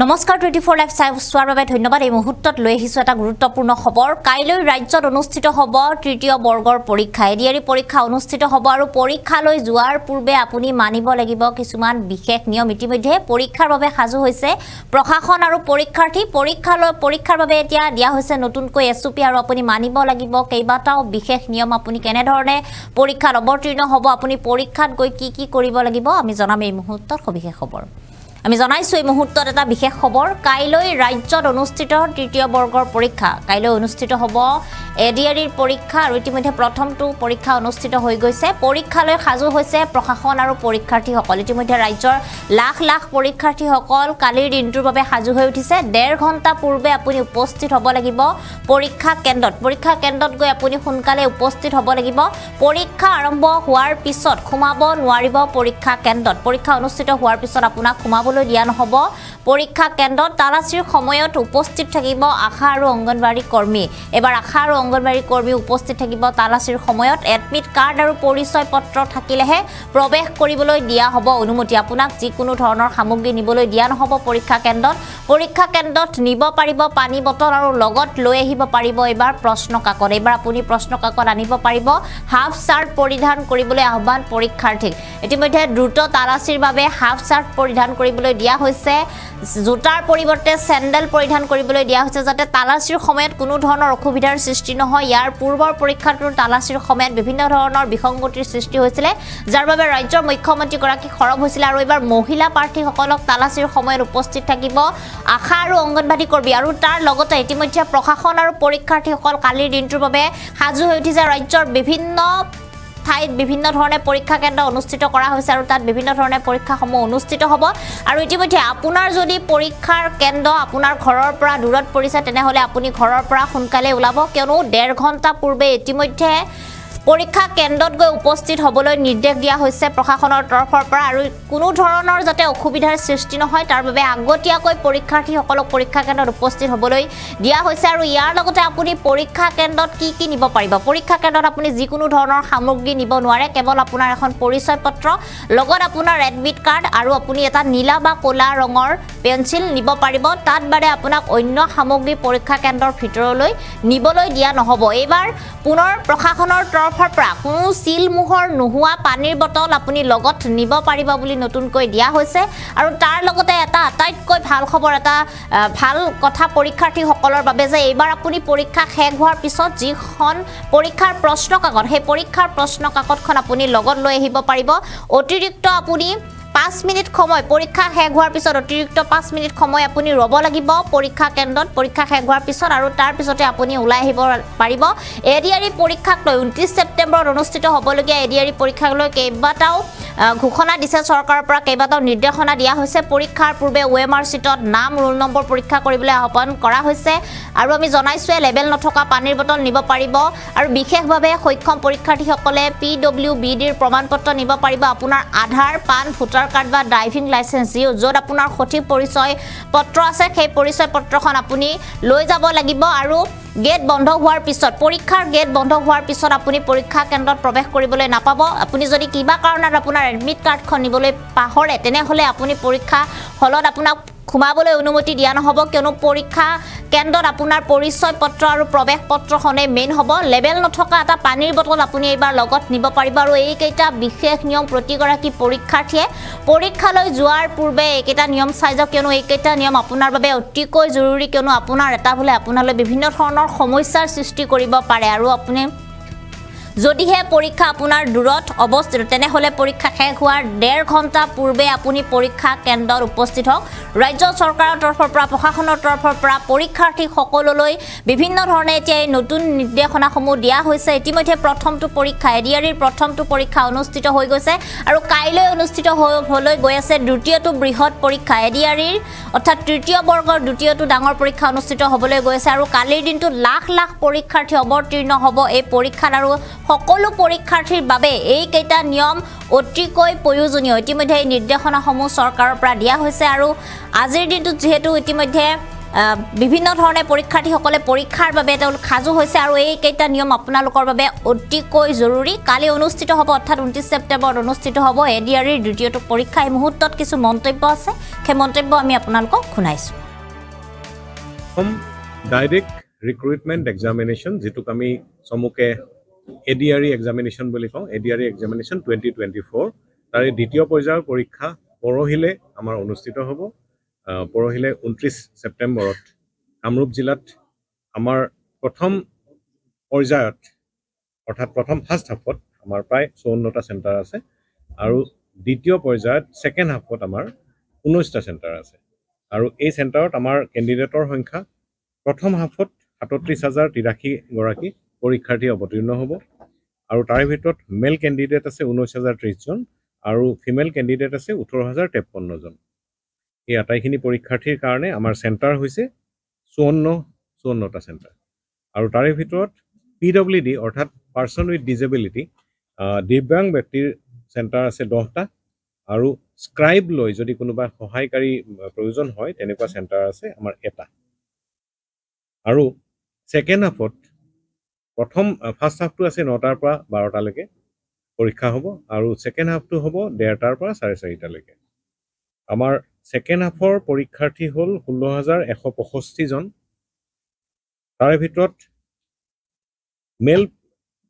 নমস্কাৰ 24 লাইভ চোৱাৰ বাবে ধন্যবাদ। এই মুহূৰ্তত লৈ আহিছো এটা গুৰুত্বপূৰ্ণ খবৰ। কাইলৈ ৰাজ্যত অনুষ্ঠিত হ'ব তৃতীয় বৰ্গৰ পৰীক্ষা। এডিআৰই পৰীক্ষা অনুষ্ঠিত হ'ব আৰু পৰীক্ষালৈ যোৱাৰ পূৰ্বে আপুনি মানিব লাগিব কিছুমান বিশেষ নিয়ম। ইতিমধ্যে পৰীক্ষাৰ বাবে সাজু হৈছে প্ৰশাসন আৰু পৰীক্ষাৰ্থী। পৰীক্ষাৰ বাবে এতিয়া দিয়া হৈছে নতুনকৈ এছওপি আৰু আপুনি মানিব লাগিব কেইবাটাও বিশেষ নিয়ম। আপুনি কেনেধৰণে পৰীক্ষাত অৱতীৰ্ণ হ'ব, আপুনি পৰীক্ষাত গৈ কি কৰিব লাগিব আমি জনাম এই মুহূৰ্তত সবিশেষ খবৰ। আমি জনাইছো এই মুহূৰ্তত এটা বিশেষ খবৰ। কাইলৈ ৰাজ্যত অনুষ্ঠিত তৃতীয় বৰ্গৰ পৰীক্ষা। কাইলৈ অনুষ্ঠিত হ'ব এডিআৰইৰ পৰীক্ষা আৰু ইতিমধ্যে প্ৰথমটো পৰীক্ষা অনুষ্ঠিত হৈ গৈছে। পৰীক্ষালৈ সাজু হৈছে প্ৰশাসন আৰু পৰীক্ষাৰ্থীসকল। ইতিমধ্যে ৰাজ্যৰ লাখ লাখ পৰীক্ষাৰ্থীসকল কালিৰ দিনটোৰ বাবে সাজু হৈ উঠিছে। 1.5 ঘণ্টা পূৰ্বে আপুনি উপস্থিত হ'ব লাগিব পৰীক্ষা কেন্দ্ৰত। পৰীক্ষা কেন্দ্ৰত গৈ আপুনি সোনকালে উপস্থিত হ'ব লাগিব। পৰীক্ষা আৰম্ভ হোৱাৰ পিছত সোমাব নোৱাৰিব পৰীক্ষা কেন্দ্ৰত। পৰীক্ষা অনুষ্ঠিত হোৱাৰ পিছত আপোনাক সোমাবলৈ দিয়া নহ'ব পৰীক্ষা কেন্দ্ৰত। তালাচীৰ সময়ত উপস্থিত থাকিব আশা আৰু অংগনবাড়ী কৰ্মী। এবাৰ আশা আৰু অংগনবাড়ী কৰ্মী উপস্থিত থাকিব তালাচীৰ সময়ত। এডমিট কাৰ্ড আৰু পৰিচয় পত্ৰ থাকিলেহে প্ৰৱেশ কৰিবলৈ দিয়া হ'ব অনুমতি। আপোনাক যিকোনো ধৰণৰ সামগ্ৰী নিবলৈ দিয়া নহ'ব পৰীক্ষা কেন্দ্ৰত। পৰীক্ষা কেন্দ্ৰত নিব পাৰিব পানী বটল আৰু লগত লৈ আহিব পাৰিব এবাৰ প্ৰশ্ন কাকত। এবাৰ আপুনি প্ৰশ্ন কাকত আনিব পাৰিব। হাফ চাৰ্ট পৰিধান কৰিবলৈ আহ্বান পৰীক্ষাৰ্থীক। ইতিমধ্যে দ্ৰুত তালাচীৰ বাবে হাফ চাৰ্ট পৰিধান কৰিবলৈ দিয়া হৈছে। জোতাৰ পৰিৱৰ্তে চেণ্ডেল পৰিধান কৰিবলৈ দিয়া হৈছে যাতে তালাচীৰ সময়ত কোনো ধৰণৰ অসুবিধাৰ সৃষ্টি নহয়। ইয়াৰ পূৰ্বৰ পৰীক্ষাটোৰ তালাচীৰ সময়ত বিভিন্ন ধৰণৰ বিসংগতিৰ সৃষ্টি হৈছিলে, যাৰ বাবে ৰাজ্যৰ মুখ্যমন্ত্ৰীগৰাকী সৰব হৈছিলে। আৰু এইবাৰ মহিলা প্ৰাৰ্থীসকলক তালাচীৰ সময়ত উপস্থিত থাকিব আশা আৰু অংগনবাড়ী কৰ্মী। আৰু তাৰ লগতে ইতিমধ্যে প্ৰশাসন আৰু পৰীক্ষাৰ্থীসকল কালিৰ দিনটোৰ বাবে সাজু হৈ উঠিছে। ৰাজ্যৰ বিভিন্ন ঠাইত বিভিন্ন ধৰণে পৰীক্ষা কেন্দ্ৰ অনুষ্ঠিত কৰা হৈছে আৰু তাত বিভিন্ন ধৰণে পৰীক্ষাসমূহ অনুষ্ঠিত হ'ব। আৰু ইতিমধ্যে আপোনাৰ যদি পৰীক্ষাৰ কেন্দ্ৰ আপোনাৰ ঘৰৰ পৰা দূৰত পৰিছে তেনেহ'লে আপুনি ঘৰৰ পৰা সোনকালে ওলাব, কিয়নো 1.5 ঘণ্টা পূৰ্বে ইতিমধ্যে পৰীক্ষা কেন্দ্ৰত গৈ উপস্থিত হ'বলৈ নিৰ্দেশ দিয়া হৈছে প্ৰশাসনৰ তৰফৰ পৰা। আৰু কোনো ধৰণৰ যাতে অসুবিধাৰ সৃষ্টি নহয় তাৰ বাবে আগতীয়াকৈ পৰীক্ষাৰ্থীসকলক পৰীক্ষা কেন্দ্ৰত উপস্থিত হ'বলৈ দিয়া হৈছে। আৰু ইয়াৰ লগতে আপুনি পৰীক্ষা কেন্দ্ৰত কি নিব পাৰিব। পৰীক্ষা কেন্দ্ৰত আপুনি যিকোনো ধৰণৰ সামগ্ৰী নিব নোৱাৰে, কেৱল আপোনাৰ এখন পৰিচয় পত্ৰ, লগত আপোনাৰ এডমিট কাৰ্ড আৰু আপুনি এটা নীলা বা ক'লা ৰঙৰ পেঞ্চিল নিব পাৰিব। তাত বাদে আপোনাক অন্য সামগ্ৰী পৰীক্ষা কেন্দ্ৰৰ ভিতৰলৈ নিবলৈ দিয়া নহ'ব। এইবাৰ পুনৰ প্ৰশাসনৰ তৰফৰ পৰা কোনো চিল মোহৰ নোহোৱা পানীৰ বটল আপুনি লগত নিব পাৰিব বুলি নতুনকৈ দিয়া হৈছে। আৰু তাৰ লগতে এটা আটাইতকৈ ভাল খবৰ, এটা ভাল কথা পৰীক্ষাৰ্থীসকলৰ বাবে যে এইবাৰ আপুনি পৰীক্ষা শেষ হোৱাৰ পিছত যিখন পৰীক্ষাৰ প্ৰশ্ন কাকত, সেই পৰীক্ষাৰ প্ৰশ্ন কাকতখন আপুনি লগত লৈ আহিব পাৰিব। অতিৰিক্ত আপুনি 5 মিনিট সময় পৰীক্ষা শেষ হোৱাৰ পিছত অতিৰিক্ত 5 মিনিট সময় আপুনি ৰ'ব লাগিব পৰীক্ষা কেন্দ্ৰত পৰীক্ষা শেষ হোৱাৰ পিছত। আৰু তাৰ পিছতে আপুনি ওলাই আহিব পাৰিব। এডিআৰই পৰীক্ষাক লৈ 29 ছেপ্টেম্বৰত অনুষ্ঠিত হ'বলগীয়া এডিআৰই পৰীক্ষাক লৈ কেইবাটাও ঘোষণা দিছে চৰকাৰৰ পৰা, কেইবাটাও নিৰ্দেশনা দিয়া হৈছে। পৰীক্ষাৰ পূৰ্বে OMR চিটত নাম ৰোল নম্বৰ পৰীক্ষা কৰিবলৈ আহ্বান কৰা হৈছে। আৰু আমি জনাইছোৱে লেবেল নথকা পানীৰ বটল নিব পাৰিব। আৰু বিশেষভাৱে সক্ষম পৰীক্ষাৰ্থীসকলে PWBDৰ প্ৰমাণপত্ৰ নিব পাৰিব। আপোনাৰ আধাৰ, পান, ভোটাৰ কাৰ্ড বা ড্ৰাইভিং লাইচেন্স য'ত আপোনাৰ সঠিক পৰিচয় পত্ৰ আছে সেই পৰিচয় পত্ৰখন আপুনি লৈ যাব লাগিব। আৰু গেট বন্ধ হোৱাৰ পিছত, পৰীক্ষাৰ গেট বন্ধ হোৱাৰ পিছত আপুনি পৰীক্ষা কেন্দ্ৰত প্ৰৱেশ কৰিবলৈ নাপাব। আপুনি যদি কিবা কাৰণত আপোনাৰ এডমিট কাৰ্ডখন নিবলৈ পাহৰে তেনেহ'লে আপুনি পৰীক্ষা হলত আপোনাক সোমাবলৈ অনুমতি দিয়া নহ'ব, কিয়নো পৰীক্ষা কেন্দ্ৰত আপোনাৰ পৰিচয় পত্ৰ আৰু প্ৰৱেশ পত্ৰখনেই মেইন হ'ব। লেবেল নথকা এটা পানীৰ বটল আপুনি এইবাৰ লগত নিব পাৰিব। আৰু এইকেইটা বিশেষ নিয়ম প্ৰতিগৰাকী পৰীক্ষাৰ্থীয়ে পৰীক্ষালৈ যোৱাৰ পূৰ্বে এইকেইটা নিয়ম চাই যাওক, কিয়নো এইকেইটা নিয়ম আপোনাৰ বাবে অতিকৈ জৰুৰী। কিয়নো আপোনাৰ এটা বোলে আপোনালৈ বিভিন্ন ধৰণৰ সমস্যাৰ সৃষ্টি কৰিব পাৰে। আৰু আপুনি যদিহে পৰীক্ষা আপোনাৰ দূৰত অৱস্থিত তেনেহ'লে পৰীক্ষা শেষ হোৱাৰ 1.5 ঘণ্টা পূৰ্বে আপুনি পৰীক্ষা কেন্দ্ৰত উপস্থিত হওক। ৰাজ্য চৰকাৰৰ তৰফৰ পৰা, প্ৰশাসনৰ তৰফৰ পৰা পৰীক্ষাৰ্থীসকললৈ বিভিন্ন ধৰণে এতিয়া এই নতুন নিৰ্দেশনাসমূহ দিয়া হৈছে। ইতিমধ্যে প্ৰথমটো পৰীক্ষা এডিআৰইৰ প্ৰথমটো পৰীক্ষা অনুষ্ঠিত হৈ গৈছে আৰু কাইলৈ অনুষ্ঠিত হ'বলৈ গৈ আছে দ্বিতীয়টো বৃহৎ পৰীক্ষা এডিআৰইৰ, অৰ্থাৎ তৃতীয় বৰ্গৰ দ্বিতীয়টো ডাঙৰ পৰীক্ষা অনুষ্ঠিত হ'বলৈ গৈ আছে। আৰু কালিৰ দিনটোত লাখ লাখ পৰীক্ষাৰ্থী অৱতীৰ্ণ হ'ব এই পৰীক্ষাত। আৰু সকলো পৰীক্ষাৰ্থীৰ বাবে এইকেইটা নিয়ম অতিকৈ প্ৰয়োজনীয়। ইতিমধ্যে এই নিৰ্দেশনাসমূহ চৰকাৰৰ পৰা দিয়া হৈছে। আৰু আজিৰ দিনটোত যিহেতু ইতিমধ্যে বিভিন্ন ধৰণে পৰীক্ষাৰ্থীসকলে পৰীক্ষাৰ বাবে তেওঁলোক সাজু হৈছে আৰু এইকেইটা নিয়ম আপোনালোকৰ বাবে অতিকৈ জৰুৰী কালি অনুষ্ঠিত হ'ব অৰ্থাৎ 29 ছেপ্টেম্বৰত অনুষ্ঠিত হ'ব এডিআৰইৰ দ্বিতীয়টো পৰীক্ষা এই মুহূৰ্তত কিছু মন্তব্য আছে সেই মন্তব্য আমি আপোনালোকক শুনাইছোঁ ডাইৰেক্ট ৰিক্ৰুটমেণ্ট এক্সামিনেশ্যন যেটোক আমি সমুকে এডিআৰই এক্সামিনেশ্যন বুলি কওঁ এডিআৰই এক্সামিনেশ্যন 2024 তাৰে দ্বিতীয় পৰ্যায়ৰ পৰীক্ষা পৰহিলে আমাৰ অনুষ্ঠিত হ'ব পৰহিলে 29 ছেপ্টেম্বৰত কামৰূপ জিলাত আমাৰ প্ৰথম পৰ্যায়ত অৰ্থাৎ প্ৰথম ফাৰ্ষ্ট হাফত আমাৰ প্ৰায় 54টা চেণ্টাৰ আছে আৰু দ্বিতীয় পৰ্যায়ত ছেকেণ্ড হাফত আমাৰ 19টা চেণ্টাৰ আছে আৰু এই চেণ্টাৰত আমাৰ কেণ্ডিডেটৰ সংখ্যা প্ৰথম হাফত ৩৭,০৮৩ গৰাকী পৰীক্ষাৰ্থী অৱতীৰ্ণ হ'ব আৰু তাৰে ভিতৰত মেল কেণ্ডিডেট আছে ১৯,০৩০ জন আৰু ফিমেল কেণ্ডিডেট আছে ১৮,০৫৩ জন এই আটাইখিনি পৰীক্ষাৰ্থীৰ কাৰণে আমাৰ চেণ্টাৰ হৈছে ৫৪টা চেণ্টাৰ আৰু তাৰে ভিতৰত পিডব্লিউডি অৰ্থাৎ পাৰ্চন উইথ ডিজেবিলিটি দিব্যাংগ ব্যক্তিৰ চেণ্টাৰ আছে 10টা আৰু স্ক্ৰাইব লৈ যদি কোনোবা সহায়কাৰী প্ৰয়োজন হয় তেনেকুৱা চেণ্টাৰ আছে আমাৰ এটা আৰু ছেকেণ্ড হাফত প্ৰথম ফাৰ্ষ্ট হাফটো আছে 9টাৰ পৰা 12টালৈকে পৰীক্ষা হ'ব আৰু ছেকেণ্ড হাফটো হ'ব 1:30টাৰ পৰা 4:30টালৈকে আমাৰ ছেকেণ্ড হাফৰ পৰীক্ষাৰ্থী হ'ল 16,১৬৫ জন তাৰে ভিতৰত মেল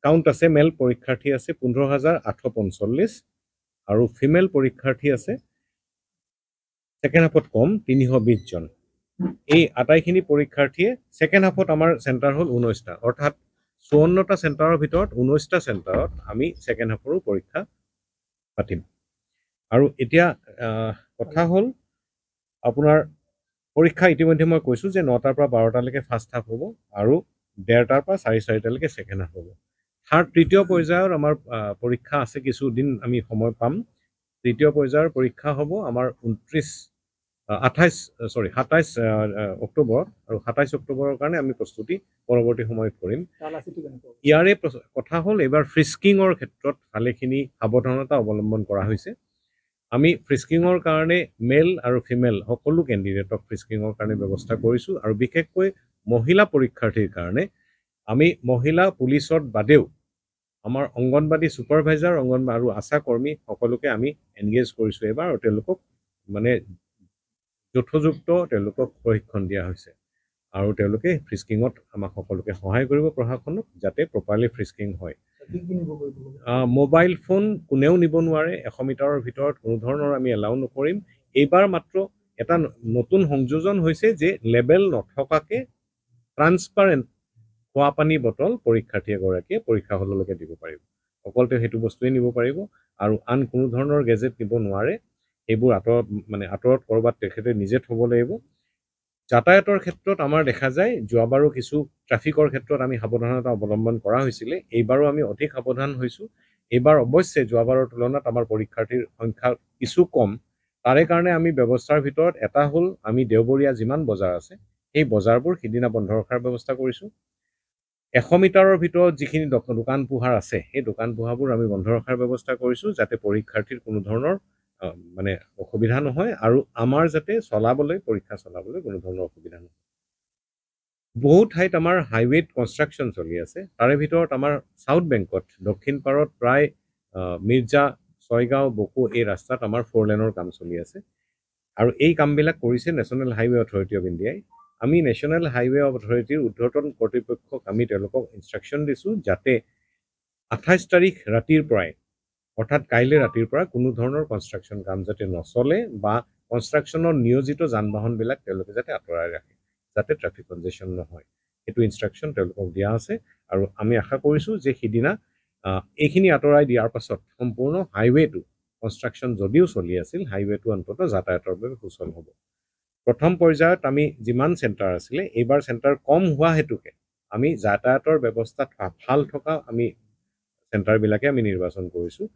কাউণ্ট আছে মেল পৰীক্ষাৰ্থী আছে 15,৮৪৫ আৰু ফিমেল পৰীক্ষাৰ্থী আছে ছেকেণ্ড হাফত কম 320 জন এই আটাইখিনি পৰীক্ষাৰ্থীয়ে ছেকেণ্ড হাফত আমাৰ চেণ্টাৰ হ'ল 19টা অৰ্থাৎ 54টা চেণ্টাৰৰ ভিতৰত 19টা চেণ্টাৰত আমি ছেকেণ্ড হাফৰো পৰীক্ষা পাতিম আৰু এতিয়া কথা হ'ল আপোনাৰ পৰীক্ষা ইতিমধ্যে মই কৈছোঁ যে 9টাৰ পৰা 12টালৈকে ফাৰ্ষ্ট হাফ হ'ব আৰু 1:30টাৰ পৰা 4:30টালৈকে ছেকেণ্ড হাফ হ'ব তৃতীয় পৰ্যায়ৰ আমাৰ পৰীক্ষা আছে কিছুদিন আমি সময় পাম তৃতীয় পৰ্যায়ৰ পৰীক্ষা হ'ব আমাৰ 27 অক্টোবৰ আৰু 27 অক্টোবৰৰ কাৰণে আমি প্ৰস্তুতি পৰৱৰ্তী সময়ত কৰিম ইয়াৰে কথা হ'ল এবাৰ ফ্ৰিস্কিঙৰ ক্ষেত্ৰত ভালেখিনি সাৱধানতা অৱলম্বন কৰা হৈছে আমি ফ্ৰিস্কিঙৰ কাৰণে মেল আৰু ফিমেল সকলো কেণ্ডিডেটক ফ্ৰিস্কিঙৰ কাৰণে ব্যৱস্থা কৰিছোঁ আৰু বিশেষকৈ মহিলা পৰীক্ষাৰ্থীৰ কাৰণে আমি মহিলা পুলিচত বাদেও আমাৰ অংগনবাদী ছুপাৰভাইজাৰ অংগনবাদী আৰু আশা কৰ্মী সকলোকে আমি এনগেজ কৰিছোঁ এবাৰ আৰু তেওঁলোকক মানে যথোযুক্ত তেওঁলোকক প্ৰশিক্ষণ দিয়া হৈছে আৰু তেওঁলোকে ফ্ৰিস্কিঙত আমাক সকলোকে সহায় কৰিব প্ৰশাসনক যাতে প্ৰপাৰলি ফ্ৰিস্কিং হয় মোবাইল ফোন কোনেও নিব নোৱাৰে 100 মিটাৰৰ ভিতৰত কোনো ধৰণৰ আমি এলাউ নকৰিম এইবাৰ মাত্ৰ এটা নতুন সংযোজন হৈছে যে লেবেল নথকাকে ট্ৰান্সপাৰেণ্ট খোৱা পানী বটল পৰীক্ষাৰ্থী এগৰাকীয়ে পৰীক্ষা হললৈকে দিব পাৰিব অকল তেওঁ সেইটো বস্তুৱে নিব পাৰিব আৰু আন কোনো ধৰণৰ গেজেট নিব নোৱাৰে এইবোৰ আঁতৰত কৰবাত তেখেতে নিজে থ'ব লাগিব যাতায়াতৰ ক্ষেত্ৰত আমাৰ দেখা যায় যোৱাবাৰো কিছু ট্ৰাফিকৰ ক্ষেত্ৰত আমি সাৱধানতা অৱলম্বন কৰা হৈছিলে এইবাৰো আমি অধিক সাৱধান হৈছোঁ এইবাৰ অৱশ্যে যোৱাবাৰৰ তুলনাত আমাৰ পৰীক্ষাৰ্থীৰ সংখ্যা কিছু কম তাৰে কাৰণে আমি ব্যৱস্থাৰ ভিতৰত এটা হ'ল আমি দেওবৰীয়া যিমান বজাৰ আছে সেই বজাৰবোৰ সিদিনা বন্ধ ৰখাৰ ব্যৱস্থা কৰিছোঁ 100 মিটাৰৰ ভিতৰত যিখিনি দোকান পোহাৰ আছে সেই দোকান পোহাৰবোৰ আমি বন্ধ ৰখাৰ ব্যৱস্থা কৰিছোঁ যাতে পৰীক্ষাৰ্থীৰ কোনো ধৰণৰ অসুবিধা নহয় আৰু আমাৰ যাতে পৰীক্ষা চলাবলৈ কোনো ধৰণৰ অসুবিধা নহয় বহু ঠাইত আমাৰ হাইৱেত কনষ্ট্ৰাকশ্যন চলি আছে তাৰে ভিতৰত আমাৰ সাউথ বেংকত দক্ষিণ পাৰত প্ৰায় মিৰ্জা ছয়গাঁও বকো এই ৰাস্তাত আমাৰ 4 লেনৰ কাম চলি আছে আৰু এই কামবিলাক কৰিছে নেশ্যনেল হাইৱে অথৰিটি অফ ইণ্ডিয়াই আমি নেশ্যনেল হাইৱে অথৰিটিৰ উৰ্ধ্বতন কৰ্তৃপক্ষক আমি তেওঁলোকক ইনষ্ট্ৰাকশ্যন দিছোঁ যাতে 28 তাৰিখ ৰাতিৰ পৰাই অৰ্থাৎ কাইলৈ ৰাতিৰ পৰা কোনো ধৰণৰ কনষ্ট্ৰাকশ্যন কাম যাতে নচলে বা কনষ্ট্ৰাকশ্যনৰ নিয়োজিত যান বাহনবিলাক তেওঁলোকে যাতে আঁতৰাই ৰাখে যাতে ট্ৰাফিক কনজেশ্যন নহয় এইটো ইনষ্ট্ৰাকশ্যন তেওঁলোকক দিয়া আছে আৰু আমি আশা কৰিছোঁ যে সিদিনা এইখিনি আঁতৰাই দিয়াৰ পাছত সম্পূৰ্ণ হাইৱেটো কনষ্ট্ৰাকশ্যন যদিও চলি আছিল হাইৱেটো অন্ততঃ যাতায়াতৰ বাবে সুচল হ'ব প্ৰথম পৰ্যায়ত আমি যিমান চেণ্টাৰ আছিলে এইবাৰ চেণ্টাৰ কম হোৱা হেতুকে আমি যাতায়াতৰ ব্যৱস্থাত ভাল থকা আমি চেণ্টাৰবিলাকে আমি নিৰ্বাচন কৰিছোঁ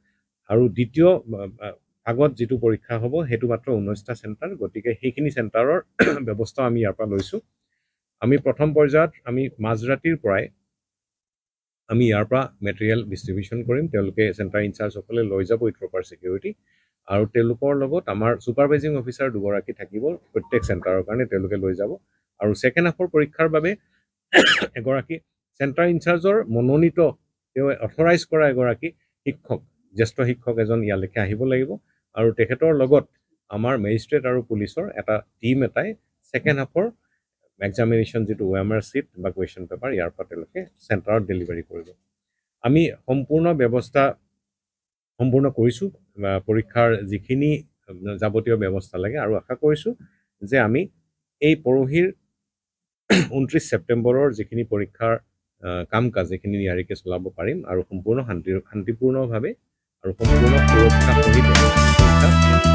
আৰু দ্বিতীয় আগত যিটো পৰীক্ষা হ'ব সেইটো মাত্ৰ 19টা চেণ্টাৰ গতিকে সেইখিনি চেণ্টাৰৰ ব্যৱস্থা আমি ইয়াৰ পৰা লৈছোঁ আমি প্ৰথম পৰ্যায়ত আমি মাজৰাতিৰ পৰাই আমি ইয়াৰ পৰা মেটেৰিয়েল ডিষ্ট্ৰিবিউশ্যন কৰিম তেওঁলোকে চেণ্টাৰ ইনচাৰ্জসকলে লৈ যাব উইথ প্ৰপাৰ ছিকিউৰিটি আৰু তেওঁলোকৰ লগত আমাৰ ছুপাৰভাইজিং অফিচাৰ দুগৰাকী থাকিব প্ৰত্যেক চেণ্টাৰৰ কাৰণে তেওঁলোকে লৈ যাব আৰু ছেকেণ্ড হাফৰ পৰীক্ষাৰ বাবে এগৰাকী চেণ্টাৰ ইনচাৰ্জৰ মনোনীত তেওঁ অথৰাইজ কৰা এগৰাকী শিক্ষক জ্যেষ্ঠ শিক্ষক এজন ইয়ালৈকে আহিব লাগিব আৰু তেখেতৰ লগত আমাৰ মেজিষ্ট্ৰেট আৰু পুলিচৰ এটা টিম এটাই ছেকেণ্ড হাফৰ এক্সামিনেশ্যন যিটো OMR চিট বা কুৱেশ্যন পেপাৰ ইয়াৰ পৰা তেওঁলোকে চেণ্টাৰত ডেলিভাৰী কৰিব আমি সম্পূৰ্ণ ব্যৱস্থা সম্পূৰ্ণ কৰিছোঁ পৰীক্ষাৰ যিখিনি যাৱতীয় ব্যৱস্থা লাগে আৰু আশা কৰিছোঁ যে আমি এই পৰহিৰ 29 ছেপ্টেম্বৰৰ যিখিনি পৰীক্ষাৰ কাম কাজ যিখিনি নিয়াৰিকৈ চলাব পাৰিম আৰু সম্পূৰ্ণ শান্তিপূৰ্ণভাৱে আৰু সম্পূৰ্ণ সুৰক্ষা সহিত পৰীক্ষা